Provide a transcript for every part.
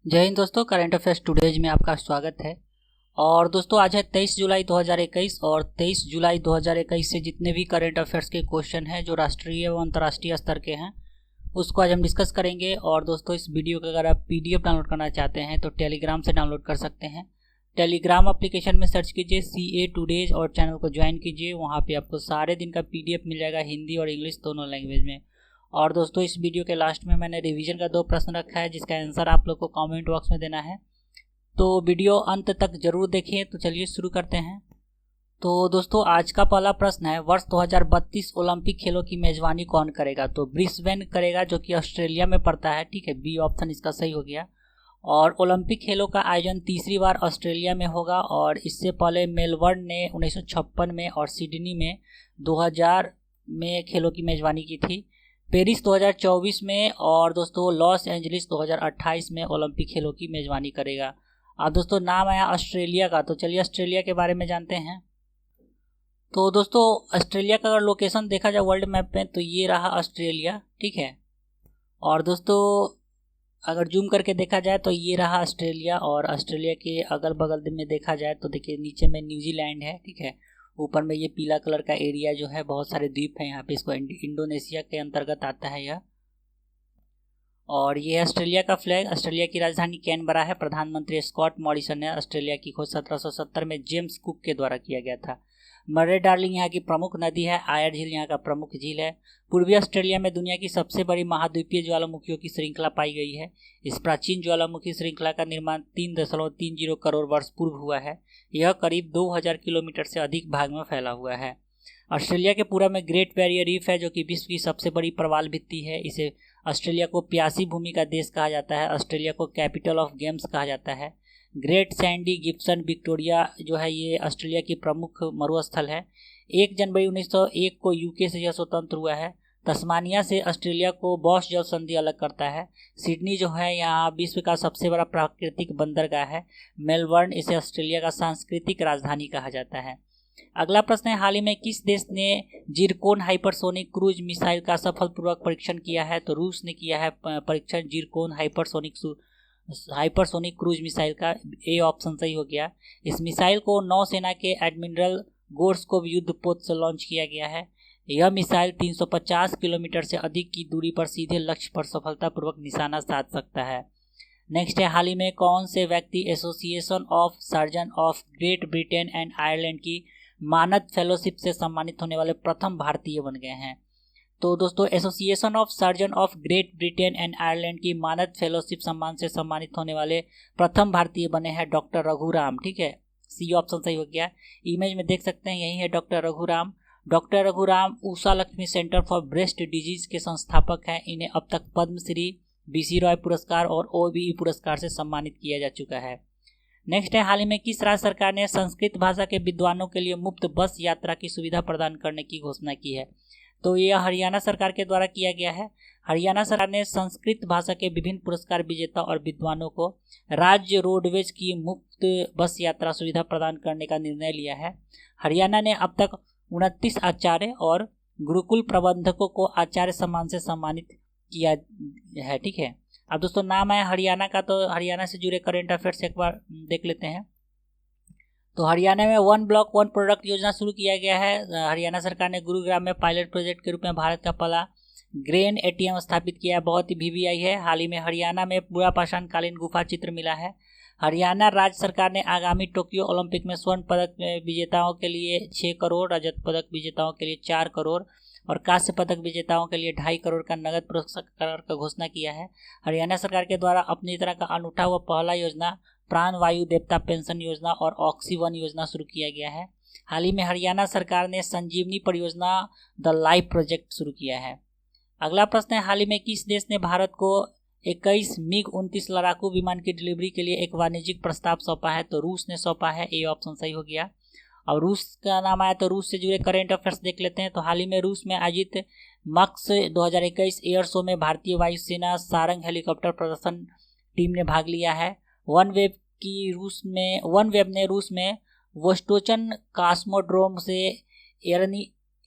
जय हिंद दोस्तों, current affairs today's में आपका स्वागत है। और दोस्तों आज है 23 जुलाई 2021 और 23 जुलाई 2021 से जितने भी करंट अफेयर्स के क्वेश्चन हैं जो राष्ट्रीय व अंतर्राष्ट्रीय स्तर के हैं उसको आज हम डिस्कस करेंगे। और दोस्तों इस वीडियो का अगर आप पीडीएफ डाउनलोड करना चाहते हैं तो टेलीग्राम से डाउनलोड कर सकते हैं। टेलीग्राम एप्लीकेशन में सर्च कीजिए CA टुडेज और चैनल को ज्वाइन कीजिए। वहाँ पे आपको सारे दिन का पीडीएफ मिल जाएगा, हिंदी और इंग्लिश दोनों लैंग्वेज में। और दोस्तों इस वीडियो के लास्ट में मैंने रिवीजन का 2 प्रश्न रखा है जिसका आंसर आप लोग को कमेंट बॉक्स में देना है, तो वीडियो अंत तक जरूर देखिए। तो चलिए शुरू करते हैं। तो दोस्तों आज का पहला प्रश्न है, वर्ष 2032 ओलंपिक खेलों की मेजबानी कौन करेगा? तो ब्रिस्बेन करेगा जो कि ऑस्ट्रेलिया में पड़ता है। ठीक है, बी ऑप्शन इसका सही हो गया। और ओलंपिक खेलों का आयोजन तीसरी बार ऑस्ट्रेलिया में होगा और इससे पहले मेलबर्न ने 1956 में और सिडनी में 2000 में खेलों की मेजबानी की थी, पेरिस 2024 में और दोस्तों लॉस एंजलिस 2028 में ओलंपिक खेलों की मेजबानी करेगा। अब दोस्तों नाम आया ऑस्ट्रेलिया का, तो चलिए ऑस्ट्रेलिया के बारे में जानते हैं। तो दोस्तों ऑस्ट्रेलिया का अगर लोकेशन देखा जाए वर्ल्ड मैप पे तो ये रहा ऑस्ट्रेलिया। ठीक है, और दोस्तों अगर जूम करके देखा जाए तो ये रहा ऑस्ट्रेलिया और ऑस्ट्रेलिया के अगल बगल में देखा जाए तो देखिए नीचे में न्यूजीलैंड है। ठीक है, ऊपर में ये पीला कलर का एरिया जो है बहुत सारे द्वीप हैं यहाँ पे, इसको इंडोनेशिया के अंतर्गत आता है यह। और ये है ऑस्ट्रेलिया का फ्लैग। ऑस्ट्रेलिया की राजधानी कैनबरा है। प्रधानमंत्री स्कॉट मॉरिसन ने ऑस्ट्रेलिया की खोज 1770 में जेम्स कुक के द्वारा किया गया था। मर्रे डार्लिंग यहाँ की प्रमुख नदी है। आयर झील यहाँ का प्रमुख झील है। पूर्वी ऑस्ट्रेलिया में दुनिया की सबसे बड़ी महाद्वीपीय ज्वालामुखियों की श्रृंखला पाई गई है। इस प्राचीन ज्वालामुखी श्रृंखला का निर्माण 3.30 करोड़ वर्ष पूर्व हुआ है। यह करीब 2000 किलोमीटर से अधिक भाग में फैला हुआ है। ऑस्ट्रेलिया के पूरा में ग्रेट बैरियर रीफ है जो कि विश्व की सबसे बड़ी प्रवाल भित्ति है। इसे ऑस्ट्रेलिया को प्यासी भूमि का देश कहा जाता है। ऑस्ट्रेलिया को कैपिटल ऑफ गेम्स कहा जाता है। ग्रेट सैंडी गिब्सन विक्टोरिया जो है ये ऑस्ट्रेलिया की प्रमुख मरुस्थल है। 1 जनवरी 1901 को यूके से यह स्वतंत्र हुआ है। तस्मानिया से ऑस्ट्रेलिया को बॉस जल संधि अलग करता है। सिडनी जो है यहाँ विश्व का सबसे बड़ा प्राकृतिक बंदरगाह है। मेलबर्न इसे ऑस्ट्रेलिया का सांस्कृतिक राजधानी कहा जाता है। अगला प्रश्न है, हाल ही में किस देश ने जिरकोन हाइपरसोनिक क्रूज मिसाइल का सफलपूर्वक परीक्षण किया है? तो रूस ने किया है परीक्षण जिरकोन हाइपरसोनिक क्रूज मिसाइल का। ए ऑप्शन सही हो गया। इस मिसाइल को नौसेना के एडमिरल गोर्स्कोव युद्धपोत से लॉन्च किया गया है। यह मिसाइल 350 किलोमीटर से अधिक की दूरी पर सीधे लक्ष्य पर सफलतापूर्वक निशाना साध सकता है। नेक्स्ट है, हाल ही में कौन से व्यक्ति association of surgeon of great Britain and Ireland की मानद फेलोशिप से सम्मानित होने वाले प्रथम भारतीय बन गए हैं? तो दोस्तों association of surgeon of great Britain and Ireland की मानद फेलोशिप सम्मान से सम्मानित होने वाले प्रथम भारतीय बने हैं डॉक्टर रघुराम। ठीक है, सी ऑप्शन सही हो गया। इमेज में देख सकते हैं यही है doctor Raghuram. Doctor Raghuram Usha Lakshmi centre for breast disease के संस्थापक हैं। इन्हें अब तक पद्मश्री, BC रॉय पुरस्कार और OBE पुरस्कार से सम्मानित किया जा चुका है। नेक्स्ट है, हाल ही में किस राज्य सरकार ने संस्कृत भाषा के विद्वानों के लिए मुफ्त बस यात्रा की सुविधा प्रदान करने की घोषणा की है? तो यह हरियाणा सरकार के द्वारा किया गया है। हरियाणा सरकार ने संस्कृत भाषा के विभिन्न पुरस्कार विजेता और विद्वानों को राज्य रोडवेज की मुफ्त बस यात्रा सुविधा प्रदान करने का निर्णय लिया है। हरियाणा ने अब तक 29 आचार्य और गुरुकुल प्रबंधकों को आचार्य सम्मान से सम्मानित किया है। ठीक है, अब दोस्तों नाम है हरियाणा का, तो हरियाणा से जुड़े करंट अफेयर्स एक बार देख लेते हैं। तो हरियाणा में 1 ब्लॉक 1 प्रोडक्ट योजना शुरू किया गया है। हरियाणा सरकार ने गुरुग्राम में पायलट प्रोजेक्ट के रूप में भारत का पहला ग्रेन ATM स्थापित किया है। बहुत ही VVI है। हाल ही में हरियाणा में पूरा पाषाण कालीन गुफा चित्र मिला है। हरियाणा राज्य सरकार ने आगामी टोक्यो ओलंपिक में स्वर्ण पदक विजेताओं के लिए 6 करोड़, रजत पदक विजेताओं के लिए 4 करोड़ और कांस्य पदक विजेताओं के लिए 2.5 करोड़ का नगद पुरस्कार का घोषणा किया है। हरियाणा सरकार के द्वारा अपनी तरह का अनूठा व पहला योजना प्राण वायु देवता पेंशन योजना और ऑक्सीवन योजना शुरू किया गया है। हाल ही में हरियाणा सरकार ने संजीवनी परियोजना द लाइफ प्रोजेक्ट शुरू किया है। अगला प्रश्न है, हाल ही में किस देश ने भारत को 21 MiG-29 लड़ाकू विमान की डिलीवरी के लिए एक वाणिज्यिक प्रस्ताव सौंपा है? तो रूस ने सौंपा है। ए ऑप्शन सही हो गया। और रूस का नाम आया तो रूस से जुड़े करंट अफेयर्स देख लेते हैं। तो हाल ही में रूस में आयोजित मक्स 2021 एयर शो में भारतीय वायुसेना सारंग हेलीकॉप्टर प्रदर्शन टीम ने भाग लिया है। वन वेब ने रूस में वोस्टोचन कॉस्मोड्रोम से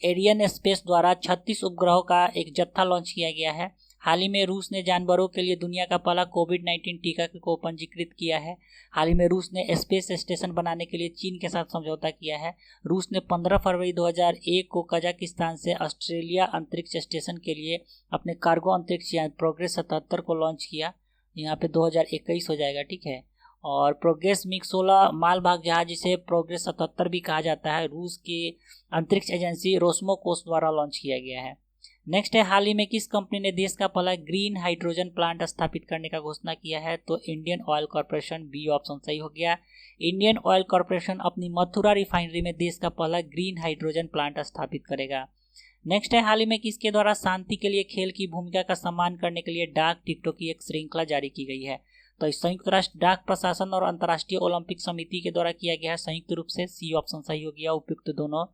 एरियन स्पेस द्वारा 36 उपग्रहों का एक जत्था लॉन्च किया गया है। हाल ही में रूस ने जानवरों के लिए दुनिया का पहला कोविड-19 टीका को पंजीकृत किया है। हाल ही में रूस ने स्पेस स्टेशन बनाने के लिए चीन के साथ समझौता किया है। रूस ने 15 फरवरी 2001 को कजाकिस्तान से ऑस्ट्रेलिया अंतरिक्ष स्टेशन के लिए अपने कार्गो अंतरिक्ष यान प्रोग्रेस 77 को लॉन्च किया। यहाँ पे 2021 हो जाएगा, ठीक है। और प्रोग्रेस मिग 16 मालवाहक जहाज, जिसे प्रोग्रेस 77 भी कहा जाता है, रूस की अंतरिक्ष एजेंसी रोस्कोमोस्मोस द्वारा लॉन्च किया गया है। नेक्स्ट है, हाल ही में किस कंपनी ने देश का पहला ग्रीन हाइड्रोजन प्लांट स्थापित करने का घोषणा किया है? तो Indian Oil Corporation, B option सही हो गया। इंडियन ऑयल कॉर्पोरेशन अपनी मथुरा रिफाइनरी में देश का पहला ग्रीन हाइड्रोजन प्लांट स्थापित करेगा। नेक्स्ट है, हाल ही में किसके द्वारा शांति के लिए खेल की भूमिका का सम्मान करने के लिए डाक टिकटों की एक श्रृंखला जारी की गई है? तो संयुक्त राष्ट्र डाक प्रशासन और अंतर्राष्ट्रीय ओलंपिक समिति के द्वारा किया गया है संयुक्त रूप से, सी ऑप्शन सही हो गया। उपयुक्त दोनों।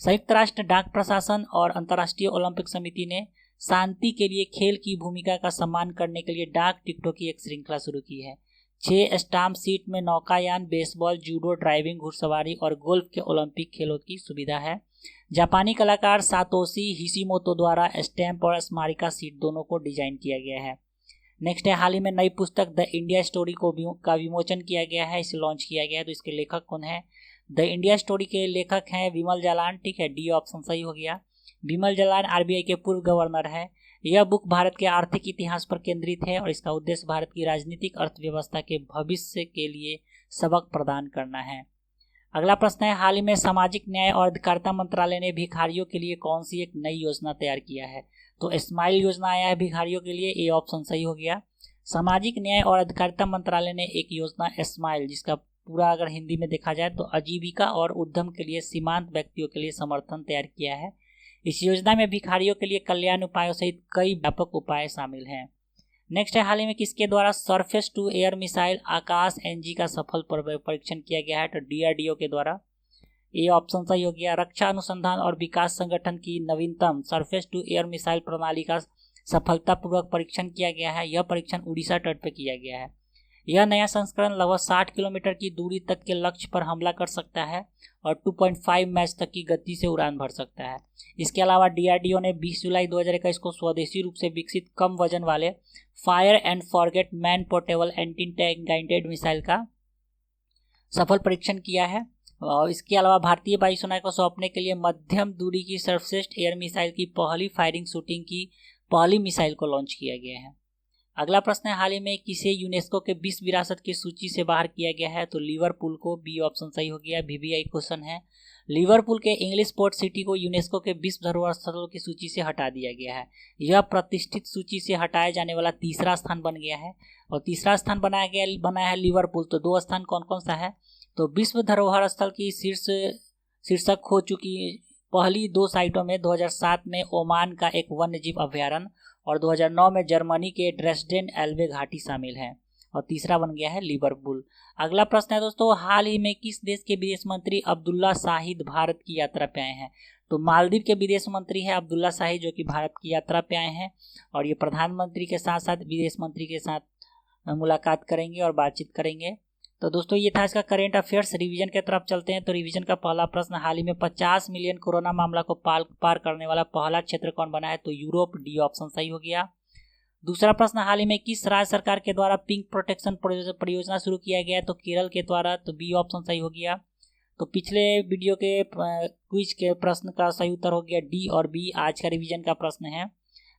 संयुक्त राष्ट्र डाक प्रशासन और अंतर्राष्ट्रीय ओलंपिक समिति ने शांति के लिए खेल की भूमिका का सम्मान करने के लिए डाक टिकटों की एक श्रृंखला शुरू की है। 6 स्टाम्प सीट में नौकायान, बेसबॉल, जूडो, ड्राइविंग, घुड़सवारी और गोल्फ के ओलंपिक खेलों की सुविधा है। जापानी कलाकार सातोशी हिशिमोतो द्वारा स्टैम्प और स्मारिका सीट दोनों को डिजाइन किया गया है। नेक्स्ट है, हाल ही में नई पुस्तक द इंडिया स्टोरी का विमोचन किया गया है, इसे लॉन्च किया गया है। तो इसके लेखक कौन है? द इंडिया स्टोरी के लेखक हैं विमल जालान, ठीक है, डी ऑप्शन सही हो गया। विमल जालान आरबीआई के पूर्व गवर्नर है। यह बुक भारत के आर्थिक इतिहास पर केंद्रित है और इसका उद्देश्य भारत की राजनीतिक अर्थव्यवस्था के भविष्य के लिए सबक प्रदान करना है। अगला प्रश्न है, हाल ही में सामाजिक न्याय और अधिकारिता मंत्रालय ने भिखारियों के लिए कौन सी एक नई योजना तैयार किया है? तो स्माइल योजना आया है भिखारियों के लिए, ए ऑप्शन सही हो गया। सामाजिक न्याय और अधिकारिता मंत्रालय ने एक योजना स्माइल, जिसका पूरा अगर हिंदी में देखा जाए तो आजीविका और उद्यम के लिए सीमांत व्यक्तियों के लिए समर्थन तैयार किया है। इस योजना में भिखारियों के लिए कल्याण उपायों सहित कई व्यापक उपाय शामिल हैं। नेक्स्ट है, हाल ही में किसके द्वारा surface to air missile Akash NG का सफल परीक्षण किया गया है? तो डीआरडीओ के द्वारा, ए ऑप्शन सही हो गया। रक्षा अनुसंधान और विकास संगठन की नवीनतम सरफेस टू एयर मिसाइल प्रणाली का सफलतापूर्वक परीक्षण किया गया है। यह परीक्षण उड़ीसा तट पर किया गया है। यह नया संस्करण लगभग 60 किलोमीटर की दूरी तक के लक्ष्य पर हमला कर सकता है और 2.5 मैच तक की गति से उड़ान भर सकता है। इसके अलावा डीआरडीओ ने 20 जुलाई 2021 को स्वदेशी रूप से विकसित कम वजन वाले fire and forget man portable anti tank guided missile का सफल परीक्षण किया है। और इसके अलावा भारतीय वायुसेना को सौंपने के लिए मध्यम दूरी की सर्वश्रेष्ठ एयर मिसाइल की पहली फायरिंग शूटिंग की पहली मिसाइल को लॉन्च किया गया है। अगला प्रश्न है, हाल ही में किसे यूनेस्को के विश्व विरासत की सूची से बाहर किया गया है? तो लिवरपूल को, बी ऑप्शन सही हो गया। VVI क्वेश्चन है। लिवरपूल के इंग्लिश पोर्ट सिटी को यूनेस्को के विश्व धरोहर स्थलों की सूची से हटा दिया गया है। यह प्रतिष्ठित सूची से हटाए जाने वाला तीसरा स्थान बन गया है और तीसरा स्थान बनाया है लिवरपूल। तो 2 स्थान कौन कौन सा है? तो विश्व धरोहर स्थल की शीर्षक हो चुकी पहली 2 साइटों में 2007 में ओमान का एक वन्य जीव अभ्यारण्य और 2009 में जर्मनी के ड्रेसडेन एल्बे घाटी शामिल है और तीसरा बन गया है लिवरपूल। अगला प्रश्न है दोस्तों, हाल ही में किस देश के विदेश मंत्री अब्दुल्ला शाहिद भारत की यात्रा पे आए हैं? तो मालदीव के विदेश मंत्री हैं अब्दुल्ला शाहिद, जो कि भारत की यात्रा पे आए हैं और ये प्रधानमंत्री के साथ साथ विदेश मंत्री के साथ मुलाकात करेंगे और बातचीत करेंगे। तो दोस्तों ये था इसका करेंट अफेयर्स। रिवीजन की तरफ चलते हैं। तो रिवीजन का पहला प्रश्न, हाल ही में 50 मिलियन कोरोना मामला को पार करने वाला पहला क्षेत्र कौन बना है? तो यूरोप, डी ऑप्शन सही हो गया। दूसरा प्रश्न, हाल ही में किस राज्य सरकार के द्वारा पिंक प्रोटेक्शन परियोजना शुरू किया गया है? तो केरल के द्वारा, तो बी ऑप्शन सही हो गया। तो पिछले वीडियो के क्विज के प्रश्न का सही उत्तर हो गया डी और बी। आज का रिवीजन का प्रश्न है,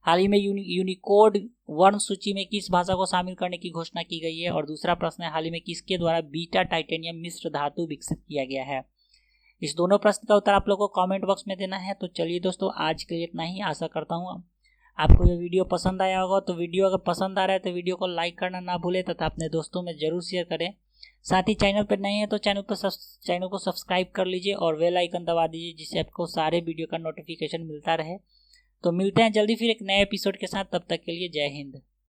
हाल ही में यूनिकोड वर्ण सूची में किस भाषा को शामिल करने की घोषणा की गई है? और दूसरा प्रश्न है, हाल ही में किसके द्वारा बीटा टाइटेनियम मिश्र धातु विकसित किया गया है? इस दोनों प्रश्न का उत्तर आप लोगों को कमेंट बॉक्स में देना है। तो चलिए दोस्तों, आज के लिए इतना ही। आशा करता हूँ आपको ये वीडियो पसंद आया होगा। तो वीडियो अगर पसंद आ रहा है तो वीडियो को लाइक करना ना भूलें तथा अपने दोस्तों में जरूर शेयर करें। साथ ही चैनल पर नए हैं तो चैनल को सब्सक्राइब कर लीजिए और बेल आइकन दबा दीजिए, जिससे आपको सारे वीडियो का नोटिफिकेशन मिलता रहे। तो मिलते हैं जल्दी फिर एक नए एपिसोड के साथ। तब तक के लिए जय हिंद।